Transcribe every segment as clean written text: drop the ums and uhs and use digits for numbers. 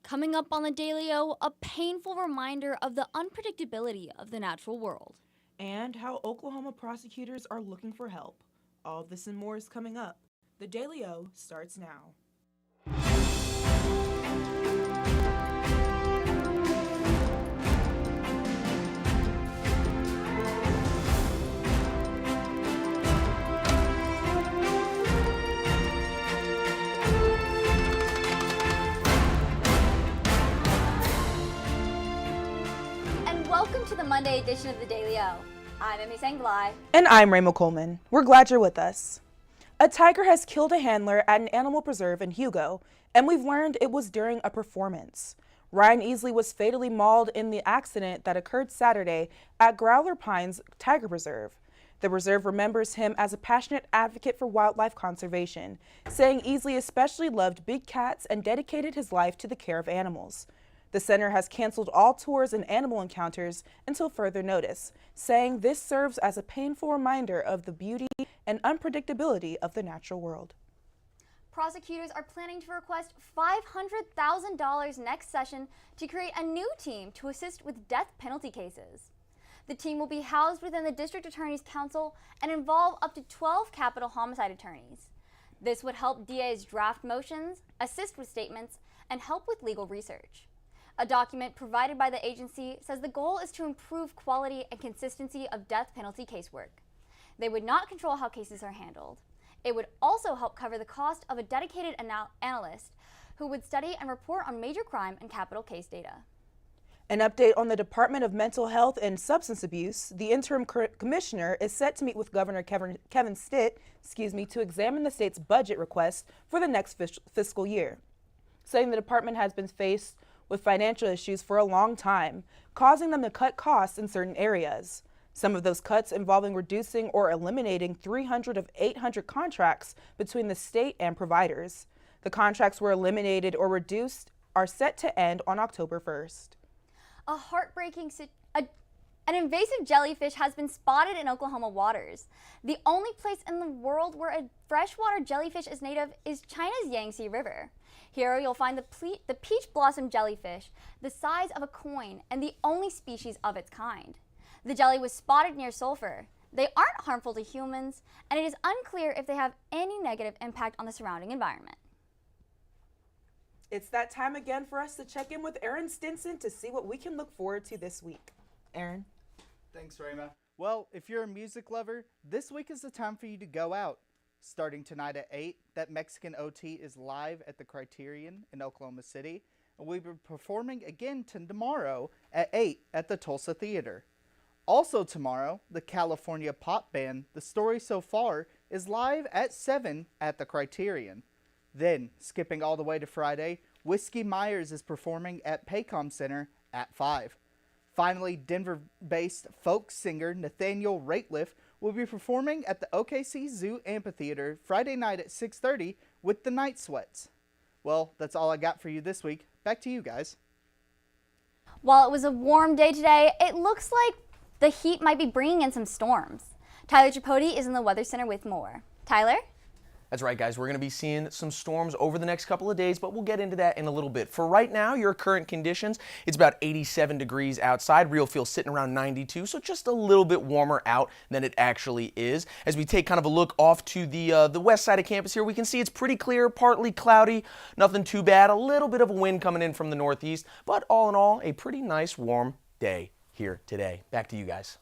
Coming up on the Daily O, a painful reminder of the unpredictability of the natural world. And how Oklahoma prosecutors are looking for help. All this and more is coming up. The Daily O starts now. Welcome to the Monday edition of the Daily O. I'm Emmy Sanglai. And I'm Rayma Coleman. We're glad you're with us. A tiger has killed a handler at an animal preserve in Hugo, and we've learned it was during a performance. Ryan Easley was fatally mauled in the accident that occurred Saturday at Growler Pines Tiger Preserve. The reserve remembers him as a passionate advocate for wildlife conservation, saying Easley especially loved big cats and dedicated his life to the care of animals. The center has canceled all tours and animal encounters until further notice, saying this serves as a painful reminder of the beauty and unpredictability of the natural world. Prosecutors are planning to request $500,000 next session to create a new team to assist with death penalty cases. The team will be housed within the District Attorney's Council and involve up to 12 capital homicide attorneys. This would help DAs draft motions, assist with statements, and help with legal research. A document provided by the agency says the goal is to improve quality and consistency of death penalty casework. They would not control how cases are handled. It would also help cover the cost of a dedicated analyst who would study and report on major crime and capital case data. An update on the Department of Mental Health and Substance Abuse. The interim commissioner is set to meet with Governor Kevin Stitt, to examine the state's budget request for the next fiscal year, saying the department has been faced with financial issues for a long time, causing them to cut costs in certain areas. Some of those cuts involving reducing or eliminating 300 of 800 contracts between the state and providers. The contracts were eliminated or reduced are set to end on October 1st. An invasive jellyfish has been spotted in Oklahoma waters. The only place in the world where a freshwater jellyfish is native is China's Yangtze River. Here you'll find the peach blossom jellyfish, the size of a coin and the only species of its kind. The jelly was spotted near Sulphur. They aren't harmful to humans, and it is unclear if they have any negative impact on the surrounding environment. It's that time again for us to check in with Aaron Stinson to see what we can look forward to this week. Aaron? Thanks, Rayma. Well, if you're a music lover, this week is the time for you to go out. Starting tonight at 8, that Mexican OT is live at the Criterion in Oklahoma City, and we'll be performing again tomorrow at 8 at the Tulsa Theater. Also tomorrow, the California pop band The Story So Far is live at 7 at the Criterion. Then, skipping all the way to Friday, Whiskey Myers is performing at Paycom Center at 5. Finally, Denver-based folk singer Nathaniel Rateliff will be performing at the OKC Zoo Amphitheater Friday night at 6:30 with the Night Sweats. Well, that's all I got for you this week. Back to you guys. While it was a warm day today, it looks like the heat might be bringing in some storms. Tyler Tripodi is in the Weather Center with more. Tyler? That's right, guys. We're going to be seeing some storms over the next couple of days, but we'll get into that in a little bit. For right now, your current conditions, it's about 87 degrees outside. Real feel sitting around 92, so just a little bit warmer out than it actually is. As we take kind of a look off to the west side of campus here, we can see it's pretty clear, partly cloudy, nothing too bad. A little bit of a wind coming in from the northeast, but all in all, a pretty nice warm day here today. Back to you guys.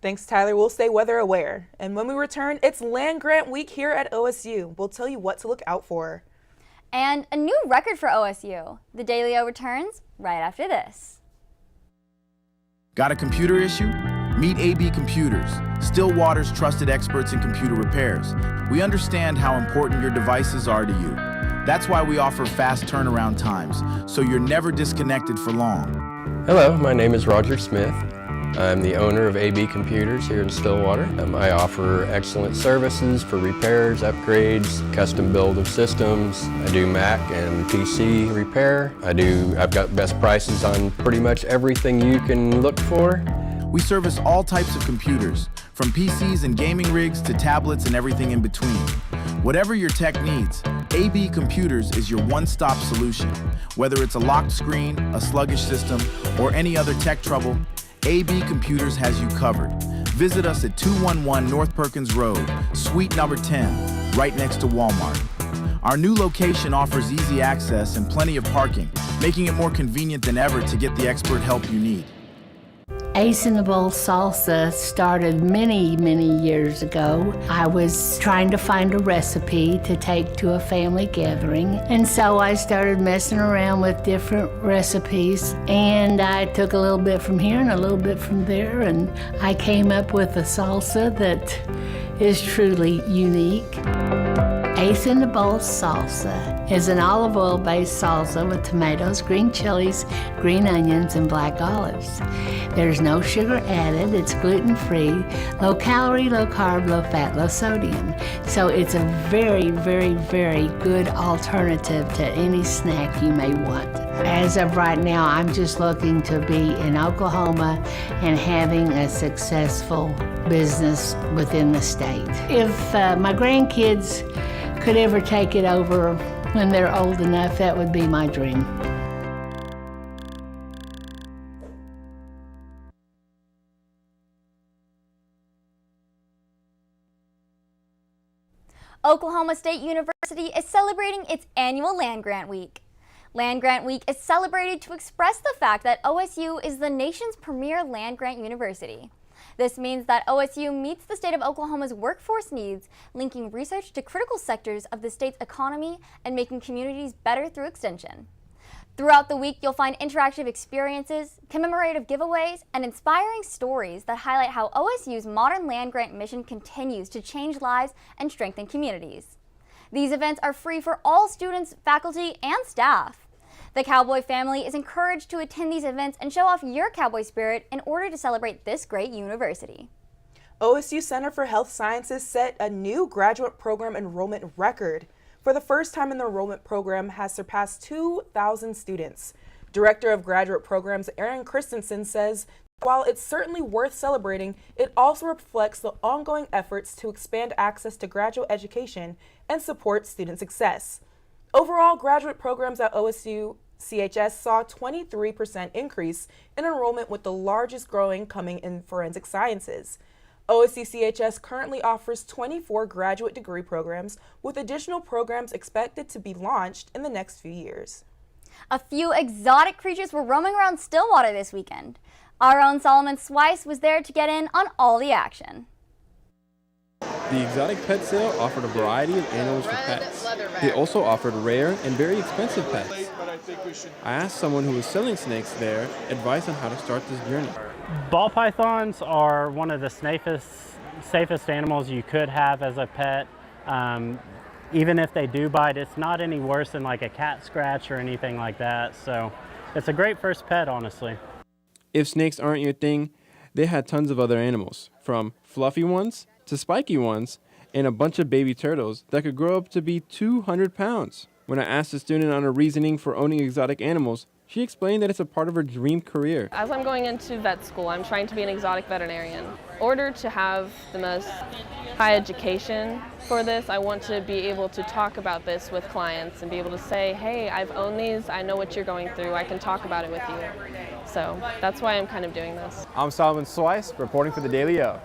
Thanks, Tyler. We'll stay weather aware. And when we return, it's Land Grant Week here at OSU. We'll tell you what to look out for. And a new record for OSU. The Daily O returns right after this. Got a computer issue? Meet AB Computers, Stillwater's trusted experts in computer repairs. We understand how important your devices are to you. That's why we offer fast turnaround times, so you're never disconnected for long. Hello, my name is Roger Smith. I'm the owner of AB Computers here in Stillwater. I offer excellent services for repairs, upgrades, custom build of systems. I do Mac and PC repair. I've got best prices on pretty much everything you can look for. We service all types of computers, from PCs and gaming rigs to tablets and everything in between. Whatever your tech needs, AB Computers is your one-stop solution. Whether it's a locked screen, a sluggish system, or any other tech trouble, AB Computers has you covered. Visit us at 211 North Perkins Road, Suite number 10, right next to Walmart. Our new location offers easy access and plenty of parking, making it more convenient than ever to get the expert help you need. Ace in the Bowl salsa started many, many years ago. I was trying to find a recipe to take to a family gathering, and so I started messing around with different recipes, and I took a little bit from here and a little bit from there, and I came up with a salsa that is truly unique. Ace in the Bowl salsa is an olive oil-based salsa with tomatoes, green chilies, green onions, and black olives. There's no sugar added, it's gluten-free, low calorie, low carb, low fat, low sodium. So it's a very, very, very good alternative to any snack you may want. As of right now, I'm just looking to be in Oklahoma and having a successful business within the state. If my grandkids could ever take it over when they're old enough, that would be my dream. Oklahoma State University is celebrating its annual Land Grant Week. Land Grant Week is celebrated to express the fact that OSU is the nation's premier land grant university. This means that OSU meets the state of Oklahoma's workforce needs, linking research to critical sectors of the state's economy and making communities better through extension. Throughout the week, you'll find interactive experiences, commemorative giveaways, and inspiring stories that highlight how OSU's modern land grant mission continues to change lives and strengthen communities. These events are free for all students, faculty, and staff. The Cowboy family is encouraged to attend these events and show off your cowboy spirit in order to celebrate this great university. OSU Center for Health Sciences set a new graduate program enrollment record. For the first time, the enrollment program has surpassed 2,000 students. Director of Graduate Programs Aaron Christensen says, while it's certainly worth celebrating, it also reflects the ongoing efforts to expand access to graduate education and support student success. Overall, graduate programs at OSU CHS saw a 23% increase in enrollment, with the largest growing coming in forensic sciences. OSU CHS currently offers 24 graduate degree programs, with additional programs expected to be launched in the next few years. A few exotic creatures were roaming around Stillwater this weekend. Our own Solomon Swice was there to get in on all the action. The exotic pet sale offered a variety of animals for pets. They also offered rare and very expensive pets. I asked someone who was selling snakes there advice on how to start this journey. Ball pythons are one of the safest animals you could have as a pet. Even if they do bite, it's not any worse than like a cat scratch or anything like that. So it's a great first pet, honestly. If snakes aren't your thing, they had tons of other animals, from fluffy ones to spiky ones, and a bunch of baby turtles that could grow up to be 200 pounds. When I asked a student on her reasoning for owning exotic animals, she explained that it's a part of her dream career. As I'm going into vet school, I'm trying to be an exotic veterinarian. In order to have the most high education for this, I want to be able to talk about this with clients and be able to say, hey, I've owned these, I know what you're going through, I can talk about it with you. So that's why I'm kind of doing this. I'm Solomon Swice, reporting for the Daily O.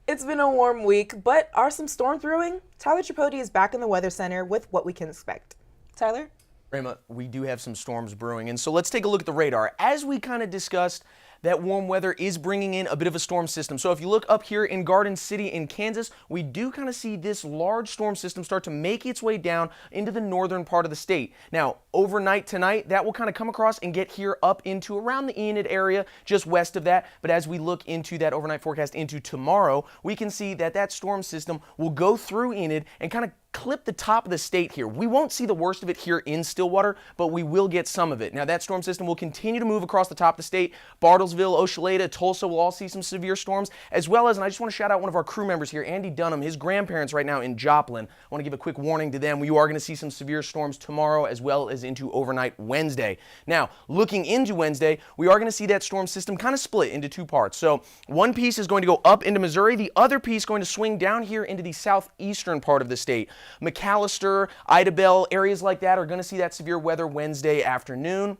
It's been a warm week, but are some storms brewing? Tyler Tripodi is back in the Weather Center with what we can expect. Tyler? Rayma, we do have some storms brewing, and so let's take a look at the radar. As we kind of discussed, that warm weather is bringing in a bit of a storm system. So if you look up here in Garden City in Kansas, we do kind of see this large storm system start to make its way down into the northern part of the state. Now, overnight tonight, that will kind of come across and get here up into around the Enid area, just west of that. But as we look into that overnight forecast into tomorrow, we can see that that storm system will go through Enid and kind of clip the top of the state here. We won't see the worst of it here in Stillwater, but we will get some of it. Now, that storm system will continue to move across the top of the state. Bartlesville, Oshaleta, Tulsa will all see some severe storms, as well as, and I just want to shout out one of our crew members here, Andy Dunham, his grandparents right now in Joplin. I want to give a quick warning to them. You are going to see some severe storms tomorrow as well as into overnight Wednesday. Now, looking into Wednesday, we are going to see that storm system kind of split into two parts. So one piece is going to go up into Missouri. The other piece going to swing down here into the southeastern part of the state. McAllister, Idabel, areas like that are going to see that severe weather Wednesday afternoon,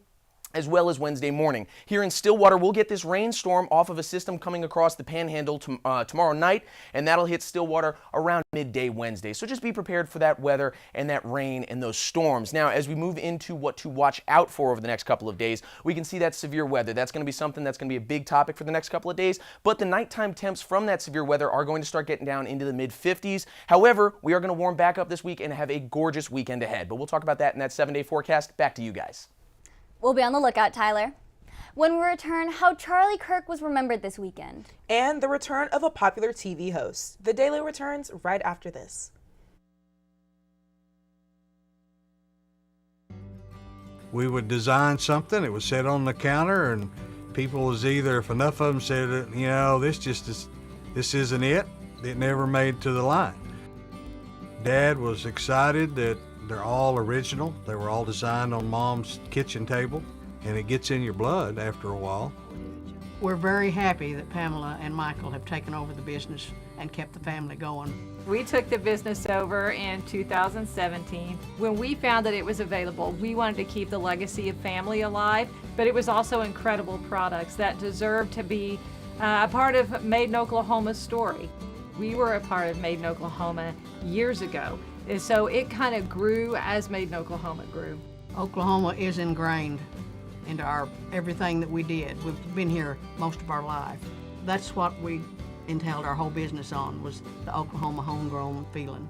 as well as Wednesday morning. Here in Stillwater, we'll get this rainstorm off of a system coming across the Panhandle tomorrow night, and that'll hit Stillwater around midday Wednesday. So just be prepared for that weather and that rain and those storms. Now, as we move into what to watch out for over the next couple of days, we can see that severe weather. That's going to be something that's going to be a big topic for the next couple of days, but the nighttime temps from that severe weather are going to start getting down into the mid-50s. However, we are going to warm back up this week and have a gorgeous weekend ahead. But we'll talk about that in that 7-day forecast. Back to you guys. We'll be on the lookout, Tyler. When we return, how Charlie Kirk was remembered this weekend. And the return of a popular TV host. The Daily returns right after this. We would design something, it was set on the counter, and people was either, if enough of them said, this isn't it never made to the line. Dad was excited that they're all original. They were all designed on Mom's kitchen table, and it gets in your blood after a while. We're very happy that Pamela and Michael have taken over the business and kept the family going. We took the business over in 2017. When we found that it was available, we wanted to keep the legacy of family alive, but it was also incredible products that deserved to be a part of Made in Oklahoma's story. We were a part of Made in Oklahoma years ago. And so it kind of grew as Made in Oklahoma grew. Oklahoma is ingrained into everything that we did. We've been here most of our life. That's what we entailed our whole business on, was the Oklahoma homegrown feeling.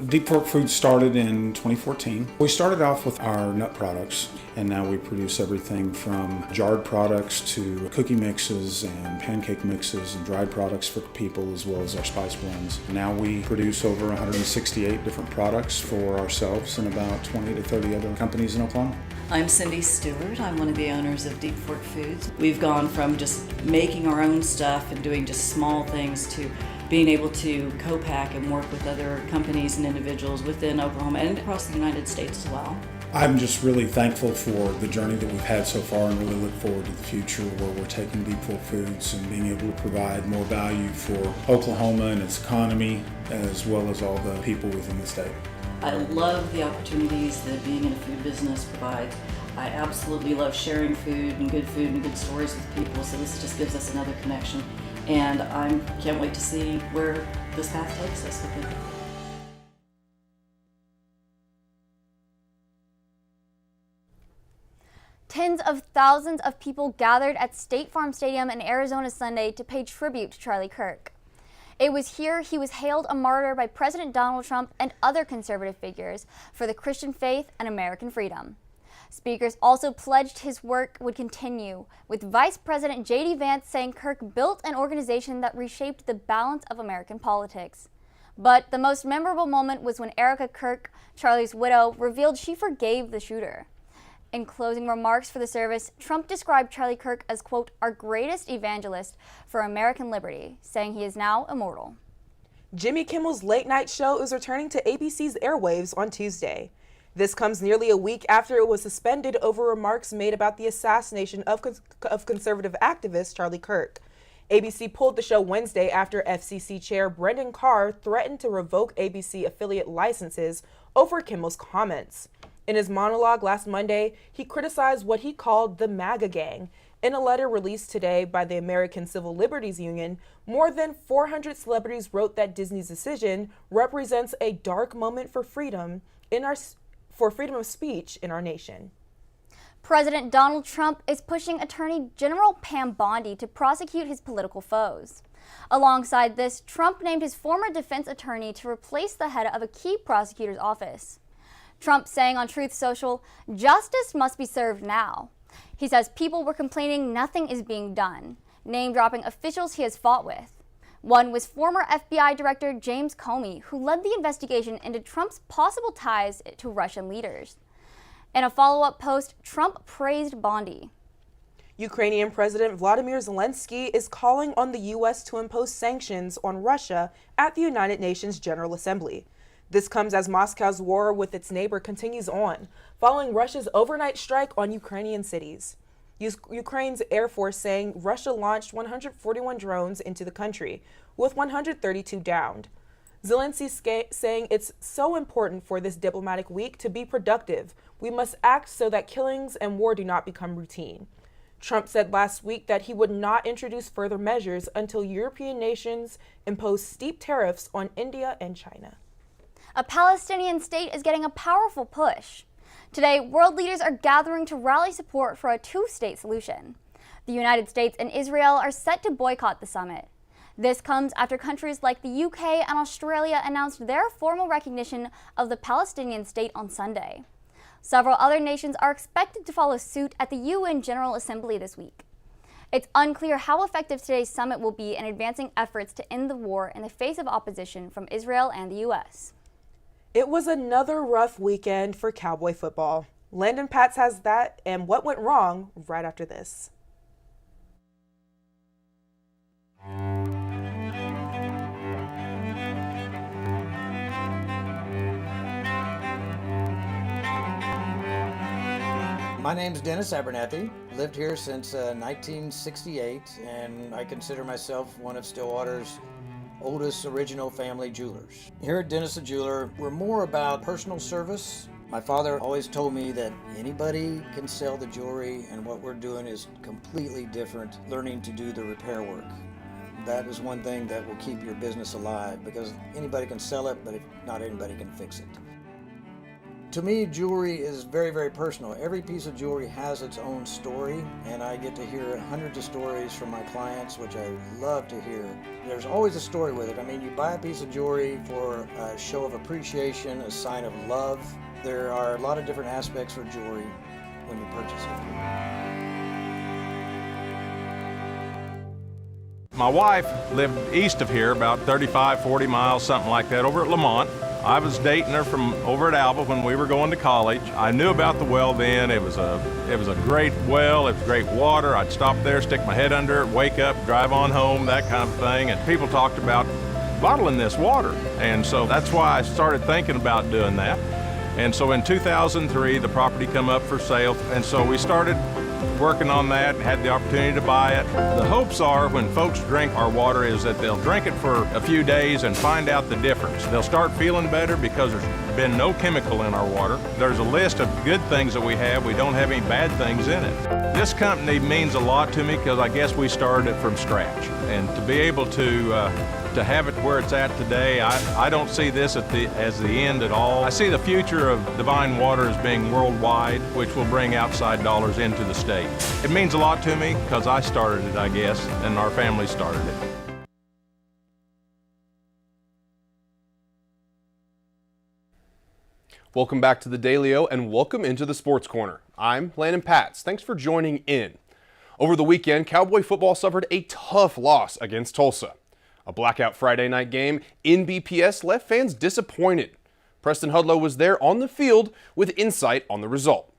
Deep Fork Foods started in 2014. We started off with our nut products, and now we produce everything from jarred products to cookie mixes and pancake mixes and dried products for people, as well as our spice blends. Now we produce over 168 different products for ourselves and about 20 to 30 other companies in Oklahoma. I'm Cindy Stewart. I'm one of the owners of Deep Fork Foods. We've gone from just making our own stuff and doing just small things to being able to co-pack and work with other companies and individuals within Oklahoma and across the United States as well. I'm just really thankful for the journey that we've had so far and really look forward to the future where we're taking Deep Fork Foods and being able to provide more value for Oklahoma and its economy, as well as all the people within the state. I love the opportunities that being in a food business provides. I absolutely love sharing food and good stories with people, so this just gives us another connection. And I can't wait to see where this path takes us with it. Tens of thousands of people gathered at State Farm Stadium in Arizona Sunday to pay tribute to Charlie Kirk. It was here he was hailed a martyr by President Donald Trump and other conservative figures for the Christian faith and American freedom. Speakers also pledged his work would continue, with Vice President J.D. Vance saying Kirk built an organization that reshaped the balance of American politics. But the most memorable moment was when Erica Kirk, Charlie's widow, revealed she forgave the shooter. In closing remarks for the service, Trump described Charlie Kirk as, quote, our greatest evangelist for American liberty, saying he is now immortal. Jimmy Kimmel's late night show is returning to ABC's airwaves on Tuesday. This comes nearly a week after it was suspended over remarks made about the assassination of conservative activist Charlie Kirk. ABC pulled the show Wednesday after FCC Chair Brendan Carr threatened to revoke ABC affiliate licenses over Kimmel's comments. In his monologue last Monday, he criticized what he called the MAGA gang. In a letter released today by the American Civil Liberties Union, more than 400 celebrities wrote that Disney's decision represents a dark moment for freedom of speech in our nation. President Donald Trump is pushing Attorney General Pam Bondi to prosecute his political foes. Alongside this, Trump named his former defense attorney to replace the head of a key prosecutor's office. Trump saying on Truth Social, justice must be served now. He says people were complaining nothing is being done, name-dropping officials he has fought with. One was former FBI Director James Comey, who led the investigation into Trump's possible ties to Russian leaders. In a follow-up post, Trump praised Bondi. Ukrainian President Vladimir Zelensky is calling on the U.S. to impose sanctions on Russia at the United Nations General Assembly. This comes as Moscow's war with its neighbor continues on, following Russia's overnight strike on Ukrainian cities. Ukraine's Air Force saying Russia launched 141 drones into the country, with 132 downed. Zelensky saying it's so important for this diplomatic week to be productive. We must act so that killings and war do not become routine. Trump said last week that he would not introduce further measures until European nations impose steep tariffs on India and China. A Palestinian state is getting a powerful push. Today, world leaders are gathering to rally support for a two-state solution. The United States and Israel are set to boycott the summit. This comes after countries like the UK and Australia announced their formal recognition of the Palestinian state on Sunday. Several other nations are expected to follow suit at the UN General Assembly this week. It's unclear how effective today's summit will be in advancing efforts to end the war in the face of opposition from Israel and the US. It was another rough weekend for Cowboy football. Landon Patz has that and what went wrong right after this. My name's Dennis Abernathy. Lived here since 1968, and I consider myself one of Stillwater's oldest original family jewelers. Here at Dennis the Jeweler, we're more about personal service. My father always told me that anybody can sell the jewelry, and what we're doing is completely different, learning to do the repair work. That is one thing that will keep your business alive, because anybody can sell it, but not anybody can fix it. To me, jewelry is very, very personal. Every piece of jewelry has its own story, and I get to hear hundreds of stories from my clients, which I love to hear. There's always a story with it. I mean, you buy a piece of jewelry for a show of appreciation, a sign of love. There are a lot of different aspects for jewelry when you purchase it. My wife lived east of here, about 35, 40 miles, something like that, over at Lamont. I was dating her from over at Alba when we were going to college. I knew about the well then. It was a great well. It was great water. I'd stop there, stick my head under it, wake up, drive on home, that kind of thing. And people talked about bottling this water. And so that's why I started thinking about doing that. And so in 2003, the property come up for sale. And so we started working on that, had the opportunity to buy it. The hopes are when folks drink our water is that they'll drink it for a few days and find out the difference. They'll start feeling better because there's been no chemical in our water. There's a list of good things that we have. We don't have any bad things in it. This company means a lot to me because I guess we started it from scratch. And to be able to have it where it's at today, I don't see this as the end at all. I see the future of Divine Water as being worldwide, which will bring outside dollars into the state. It means a lot to me because I started it, I guess, and our family started it. Welcome back to the Daily O and welcome into the Sports Corner. I'm Landon Patz. Thanks for joining in. Over the weekend, Cowboy football suffered a tough loss against Tulsa. A blackout Friday night game in BPS left fans disappointed. Preston Hudlow was there on the field with insight on the result.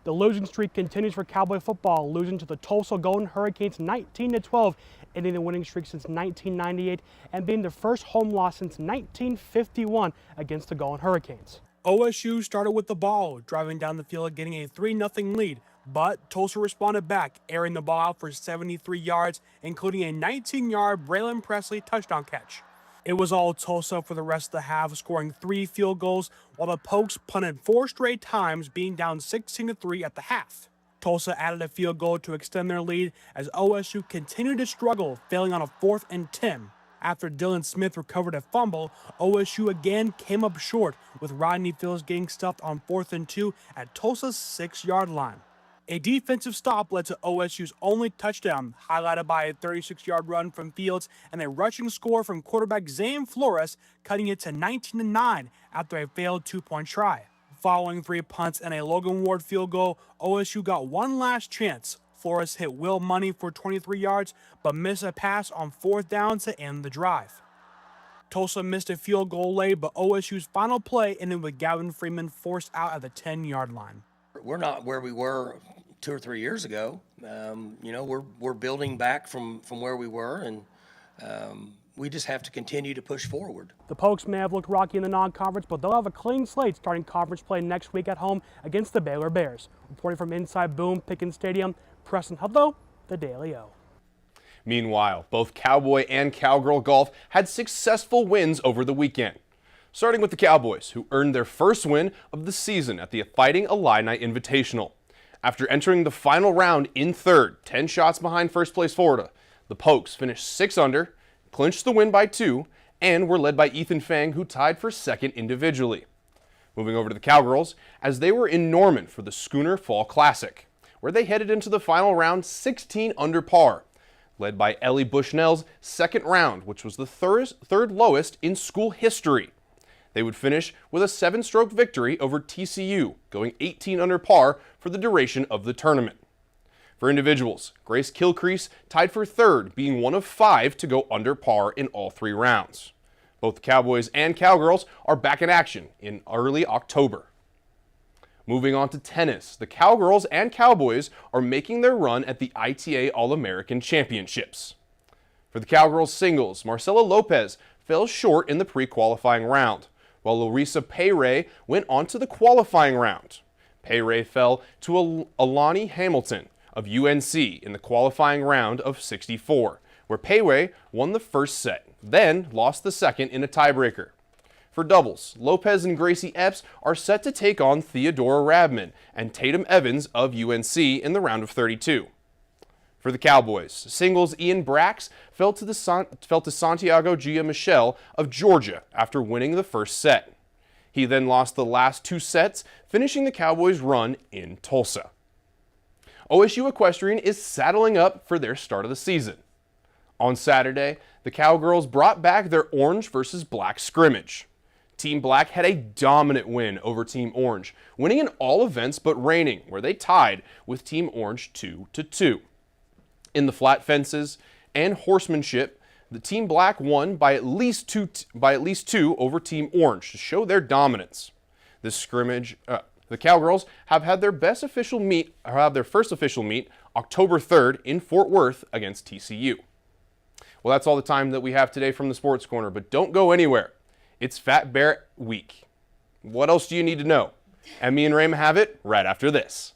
The losing streak continues for Cowboy football, losing to the Tulsa Golden Hurricanes 19-12, ending the winning streak since 1998 and being the first home loss since 1951 against the Golden Hurricanes. OSU started with the ball, driving down the field, getting a 3-0 lead. But Tulsa responded back, airing the ball out for 73 yards, including a 19-yard Braylon Presley touchdown catch. It was all Tulsa for the rest of the half, scoring 3 field goals, while the Pokes punted 4 straight times, being down 16-3 at the half. Tulsa added a field goal to extend their lead as OSU continued to struggle, failing on a 4th and 10. After Dylan Smith recovered a fumble, OSU again came up short, with Rodney Fields getting stuffed on 4th and 2 at Tulsa's 6-yard line. A defensive stop led to OSU's only touchdown, highlighted by a 36-yard run from Fields and a rushing score from quarterback Zane Flores, cutting it to 19-9 after a failed 2-point try. Following 3 punts and a Logan Ward field goal, OSU got one last chance. Flores hit Will Money for 23 yards, but missed a pass on 4th down to end the drive. Tulsa missed a field goal late, but OSU's final play ended with Gavin Freeman forced out at the 10-yard line. We're not where we were 2 or 3 years ago. We're building back from where we were, and we just have to continue to push forward. The Pokes may have looked rocky in the non-conference, but they'll have a clean slate starting conference play next week at home against the Baylor Bears. Reporting from inside Boone Pickens Stadium, Preston Hudlow, the Daily O. Meanwhile, both Cowboy and Cowgirl golf had successful wins over the weekend. Starting with the Cowboys, who earned their first win of the season at the Fighting Illini Invitational. After entering the final round in third, 10 shots behind first place Florida, the Pokes finished 6 under, clinched the win by 2, and were led by Ethan Fang, who tied for second individually. Moving over to the Cowgirls, as they were in Norman for the Schooner Fall Classic, where they headed into the final round 16 under par, led by Ellie Bushnell's second round, which was the third lowest in school history. They would finish with a 7-stroke victory over TCU, going 18 under par for the duration of the tournament. For individuals, Grace Kilcrease tied for third, being one of 5 to go under par in all 3 rounds. Both the Cowboys and Cowgirls are back in action in early October. Moving on to tennis, the Cowgirls and Cowboys are making their run at the ITA All-American Championships. For the Cowgirls singles, Marcela Lopez fell short in the pre-qualifying round, while Larissa Payray went on to the qualifying round. Payray fell to Alani Hamilton of UNC in the qualifying round of 64, where Payray won the first set, then lost the second in a tiebreaker. For doubles, Lopez and Gracie Epps are set to take on Theodora Rabman and Tatum Evans of UNC in the round of 32. For the Cowboys, singles Ian Brax fell to Santiago Gia-Michel of Georgia after winning the first set. He then lost the last 2 sets, finishing the Cowboys' run in Tulsa. OSU Equestrian is saddling up for their start of the season. On Saturday, the Cowgirls brought back their orange versus black scrimmage. Team Black had a dominant win over Team Orange, winning in all events but reining, where they tied with Team Orange 2-2. In the flat fences and horsemanship, the Team Black won by at least two over Team Orange to show their dominance. This scrimmage, the Cowgirls have had their first official meet October 3rd in Fort Worth against TCU. Well, that's all the time that we have today from the Sports Corner, but don't go anywhere. It's Fat Bear Week. What else do you need to know? Emmy and Rayma have it right after this.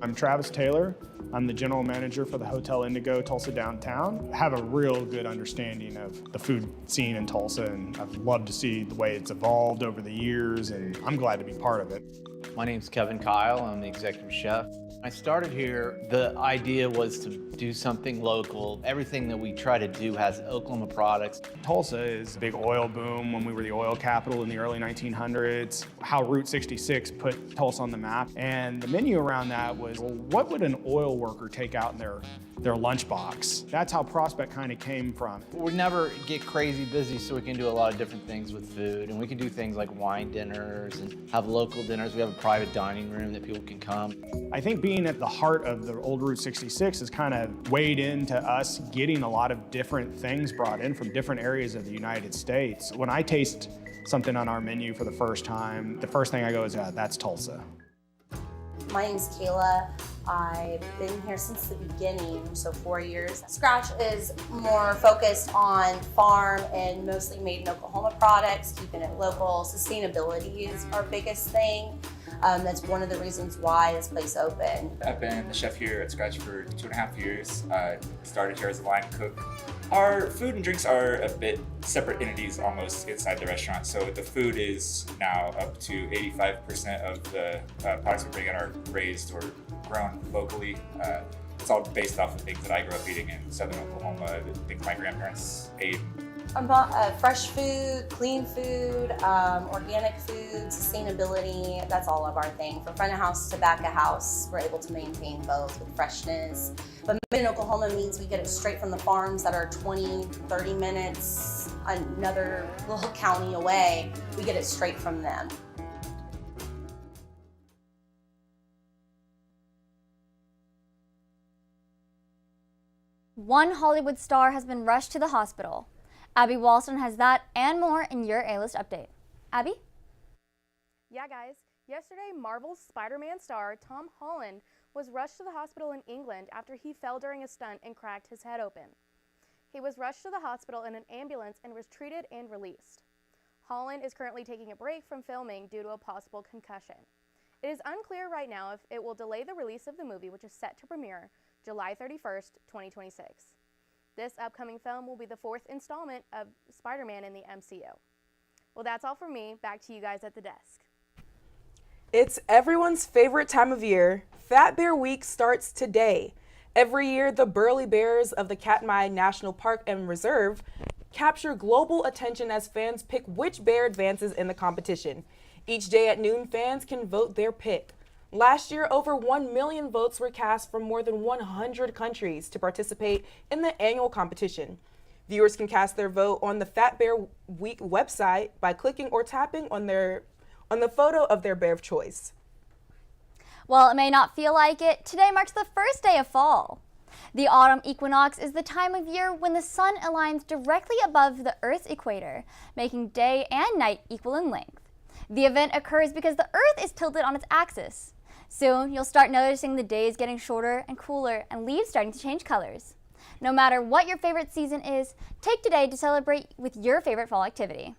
I'm Travis Taylor. I'm the general manager for the Hotel Indigo Tulsa Downtown. I have a real good understanding of the food scene in Tulsa, and I've loved to see the way it's evolved over the years, and I'm glad to be part of it. My name's Kevin Kyle. I'm the executive chef. I started here, the idea was to do something local. Everything that we try to do has Oklahoma products. Tulsa is a big oil boom when we were the oil capital in the early 1900s. How Route 66 put Tulsa on the map. And the menu around that was, well, what would an oil worker take out in their lunchbox? That's how Prospect kind of came from. We never get crazy busy, so we can do a lot of different things with food. And we can do things like wine dinners and have local dinners. We have a private dining room that people can come. I think being at the heart of the old Route 66 has kind of weighed into us getting a lot of different things brought in from different areas of the United States. When I taste something on our menu for the first time, the first thing I go is, that's Tulsa. My name's Kayla. I've been here since the beginning, so 4 years. Scratch is more focused on farm and mostly made in Oklahoma products, keeping it local. Sustainability is our biggest thing. That's one of the reasons why this place opened. I've been the chef here at Scratch for 2.5 years. Started here as a line cook. Our food and drinks are a bit separate entities almost inside the restaurant. So the food is now up to 85% of the products we bring in are raised or grown locally. It's all based off of things that I grew up eating in southern Oklahoma, things my grandparents ate. Fresh food, clean food, organic food, sustainability, that's all of our thing. From front of house to back of house, we're able to maintain both with freshness. But made in Oklahoma means we get it straight from the farms that are 20, 30 minutes, another little county away. We get it straight from them. One Hollywood star has been rushed to the hospital. Abby Walston has that and more in your A-List update. Abby? Yeah, guys. Yesterday, Marvel's Spider-Man star Tom Holland was rushed to the hospital in England after he fell during a stunt and cracked his head open. He was rushed to the hospital in an ambulance and was treated and released. Holland is currently taking a break from filming due to a possible concussion. It is unclear right now if it will delay the release of the movie, which is set to premiere July 31st, 2026. This upcoming film will be the 4th installment of Spider-Man in the MCU. Well, that's all from me. Back to you guys at the desk. It's everyone's favorite time of year. Fat Bear Week starts today. Every year, the burly bears of the Katmai National Park and Reserve capture global attention as fans pick which bear advances in the competition. Each day at noon, fans can vote their pick. Last year, over 1 million votes were cast from more than 100 countries to participate in the annual competition. Viewers can cast their vote on the Fat Bear Week website by clicking or tapping on the photo of their bear of choice. While it may not feel like it, today marks the first day of fall. The autumn equinox is the time of year when the sun aligns directly above the Earth's equator, making day and night equal in length. The event occurs because the Earth is tilted on its axis. Soon, you'll start noticing the days getting shorter and cooler and leaves starting to change colors. No matter what your favorite season is, take today to celebrate with your favorite fall activity.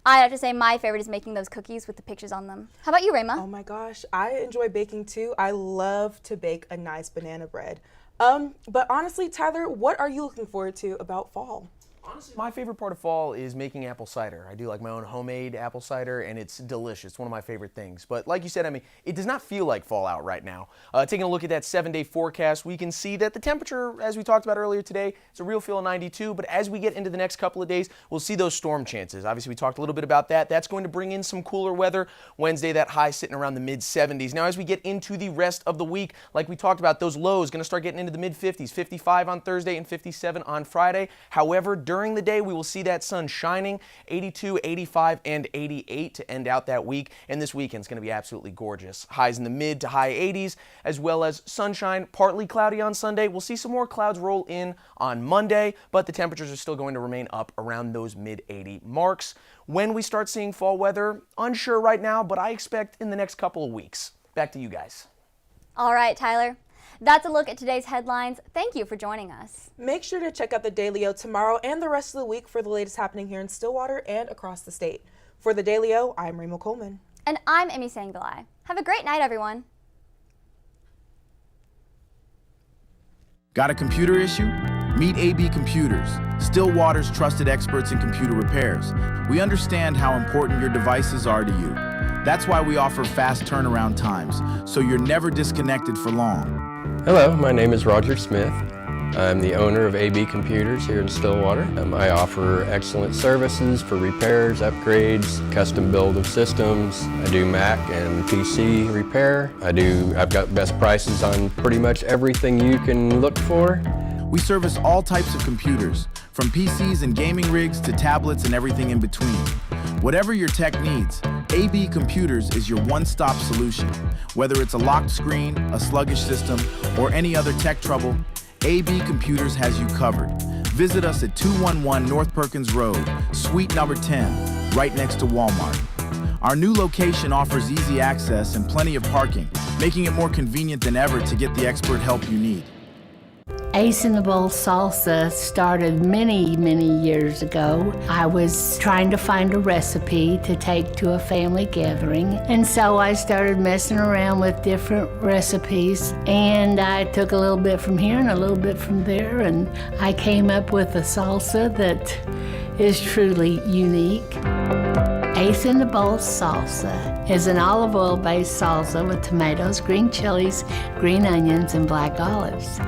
I have to say my favorite is making those cookies with the pictures on them. How about you, Rayma? Oh my gosh, I enjoy baking too. I love to bake a nice banana bread. But honestly, Tyler, what are you looking forward to about fall? Honestly, my favorite part of fall is making apple cider. I do like my own homemade apple cider, and it's delicious. It's one of my favorite things. But like you said, I mean, it does not feel like fall out right now. Taking a look at that 7-day forecast, we can see that the temperature, as we talked about earlier today, it's a real feel of 92. But as we get into the next couple of days, we'll see those storm chances. Obviously, we talked a little bit about that. That's going to bring in some cooler weather. Wednesday, that high sitting around the mid-70s. Now, as we get into the rest of the week, like we talked about, those lows going to start getting into the mid-50s, 55 on Thursday and 57 on Friday. However, during the day, we will see that sun shining, 82, 85, and 88 to end out that week. And this weekend's going to be absolutely gorgeous. Highs in the mid to high 80s, as well as sunshine, partly cloudy on Sunday. We'll see some more clouds roll in on Monday, but the temperatures are still going to remain up around those mid-80 marks. When we start seeing fall weather, unsure right now, but I expect in the next couple of weeks. Back to you guys. All right, Tyler. That's a look at today's headlines. Thank you for joining us. Make sure to check out the Daily O tomorrow and the rest of the week for the latest happening here in Stillwater and across the state. For the Daily O, I'm Remo Coleman. And I'm Emmy Sangbalai. Have a great night, everyone. Got a computer issue? Meet AB Computers, Stillwater's trusted experts in computer repairs. We understand how important your devices are to you. That's why we offer fast turnaround times, so you're never disconnected for long. Hello, my name is Roger Smith. I'm the owner of AB Computers here in Stillwater. I offer excellent services for repairs, upgrades, custom build of systems. I do Mac and PC repair. I've got best prices on pretty much everything you can look for. We service all types of computers, from PCs and gaming rigs to tablets and everything in between. Whatever your tech needs, AB Computers is your one-stop solution. Whether it's a locked screen, a sluggish system, or any other tech trouble, AB Computers has you covered. Visit us at 211 North Perkins Road, Suite number 10, right next to Walmart. Our new location offers easy access and plenty of parking, making it more convenient than ever to get the expert help you need. Ace in the Bowl Salsa started many, many years ago. I was trying to find a recipe to take to a family gathering, and so I started messing around with different recipes, and I took a little bit from here and a little bit from there, and I came up with a salsa that is truly unique. Ace in the Bowl Salsa is an olive oil-based salsa with tomatoes, green chilies, green onions, and black olives.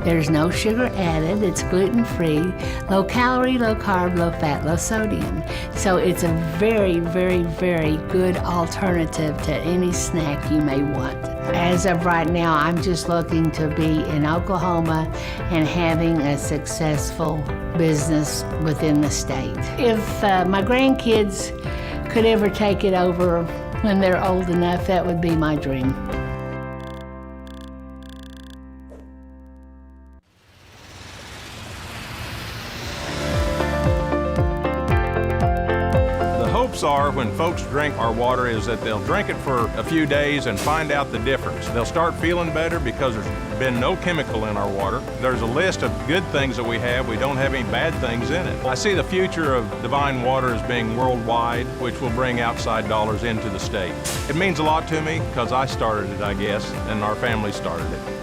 There's no sugar added, it's gluten-free, low-calorie, low-carb, low-fat, low sodium. So it's a very, very, very good alternative to any snack you may want. As of right now, I'm just looking to be in Oklahoma and having a successful business within the state. If my grandkids could ever take it over when they're old enough, that would be my dream. The hopes are when folks drink our water is that they'll drink it for a few days and find out the difference. They'll start feeling better because there's been no chemical in our water. There's a list of good things that we have. We don't have any bad things in it. I see the future of Divine Water as being worldwide, which will bring outside dollars into the state. It means a lot to me because I started it, I guess, and our family started it.